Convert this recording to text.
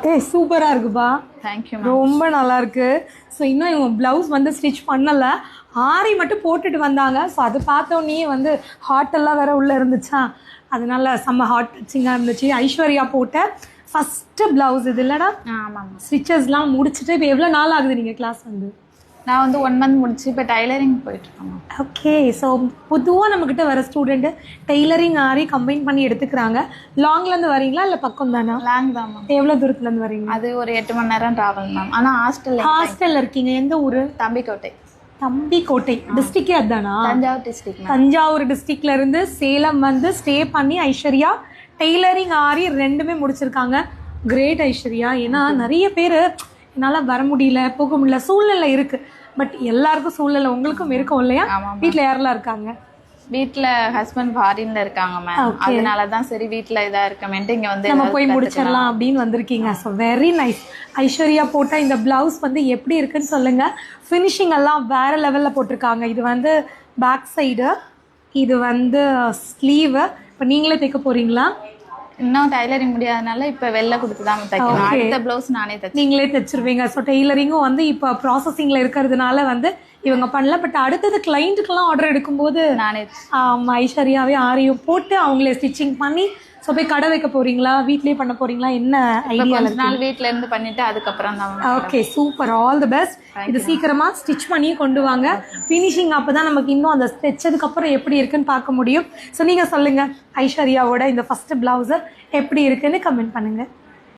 ஏய் சூப்பராக இருக்குப்பா. தேங்க்யூ. ரொம்ப நல்லா இருக்கு. ஸோ இன்னும் இவங்க ப்ளவுஸ் வந்து ஸ்டிச் பண்ணலை, ஆரி மட்டும் போட்டுட்டு வந்தாங்க. ஸோ அது பார்த்தோன்னே வந்து ஹாட்டெல்லாம் வேற உள்ளே இருந்துச்சா, அதனால செம்ம ஹாட் டச்சிங்காக இருந்துச்சு. ஐஸ்வர்யா போட்ட ஃபஸ்ட்டு ப்ளவுஸ் இது இல்லைடா? ஆமாம். ஸ்டிச்சஸ்லாம் முடிச்சுட்டு இப்போ எவ்வளோ நாள் ஆகுது நீங்கள் கிளாஸ் வந்து? நான் வந்து 1 மந்த் முடிச்சு இப்போ டைலரிங் போயிட்டுருக்கேன். ஓகே. ஸோ பொதுவாக நம்மக்கிட்ட வர ஸ்டூடெண்ட்டு டெய்லரிங் ஆரி கம்பைன் பண்ணி எடுத்துக்கிறாங்க. லாங்லேருந்து வரீங்களா இல்லை பக்கம் தானா? லாங் தான் மேம். எவ்வளோ தூரத்துலேருந்து வரீங்க? அது ஒரு 8 மணி நேரம் ட்ராவல் மேம். ஆனால் ஹாஸ்டலில் இருக்கீங்க. எந்த ஊர்? தம்பிக்கோட்டை. தம்பிக்கோட்டை டிஸ்ட்ரிக்டே அதுதானா? தஞ்சாவூர் டிஸ்ட்ரிக்ட். தஞ்சாவூர் டிஸ்ட்ரிக்ட்ல இருந்து சேலம் வந்து ஸ்டே பண்ணி ஐஸ்வர்யா டெய்லரிங் ஆரி 2மே முடிச்சிருக்காங்க. கிரேட் ஐஸ்வர்யா. ஏன்னா நிறைய பேர் என்னால் வர முடியல, போக முடியல, சூழ்நிலை இருக்குது. பட் எல்லாருக்கும் சூழ்நிலை உங்களுக்கும் இருக்கும் இல்லையா? வீட்டில் யாரெல்லாம் இருக்காங்க? வீட்டில் ஹஸ்பண்ட் ஃபாரின்ல இருக்காங்க மேம். அதனால தான் சரி வீட்டில் இதாக இருக்கமேன்ட்டு இங்கே வந்து நம்ம போய் முடிச்சிடலாம் அப்படின்னு வந்திருக்கீங்க. So very nice. ஐஸ்வர்யா போட்டால் இந்த ப்ளவுஸ் வந்து எப்படி இருக்குன்னு சொல்லுங்கள். ஃபினிஷிங் எல்லாம் வேறு லெவலில் போட்டிருக்காங்க. இது வந்து பேக் சைடு, இது வந்து ஸ்லீவு. இப்போ நீங்களே தைக்க போகிறீங்களா? இன்னும் டைலரிங் முடியாதனால இப்போ வெளில கொடுத்து தான் தைக்கணும். அடுத்த ப்ளவுஸ் நானே தைச்சு நீங்களே தைச்சிருவீங்க. ஸோ டெய்லரிங்கும் வந்து இப்போ ப்ராசஸிங்கில் இருக்கிறதுனால வந்து இவங்க பண்ணல. பட் அடுத்தது கிளைண்ட்டுக்கெல்லாம் ஆர்டர் எடுக்கும்போது நானே ஐஸ்வர்யாவே ஆரியும் போட்டு அவங்களே ஸ்டிச்சிங் பண்ணி ஸோ போய் கடை வைக்க போகிறீங்களா, வீட்லேயே பண்ண போகிறீங்களா, என்ன ஐடியா? கொஞ்ச நாள் வீட்டில் இருந்து பண்ணிவிட்டு அதுக்கப்புறம் தான். Okay super. All the best. இது சீக்கிரமாக ஸ்டிச் பண்ணி கொண்டு வாங்க. ஃபினிஷிங் அப்போ தான் நமக்கு இன்னும் அந்த தைச்சதுக்கப்புறம் எப்படி இருக்குன்னு பார்க்க முடியும். ஸோ நீங்கள் சொல்லுங்கள், ஐஸ்வர்யாவோட இந்த ஃபஸ்ட்டு ப்ளவுஸை எப்படி இருக்குன்னு கமெண்ட் பண்ணுங்கள்.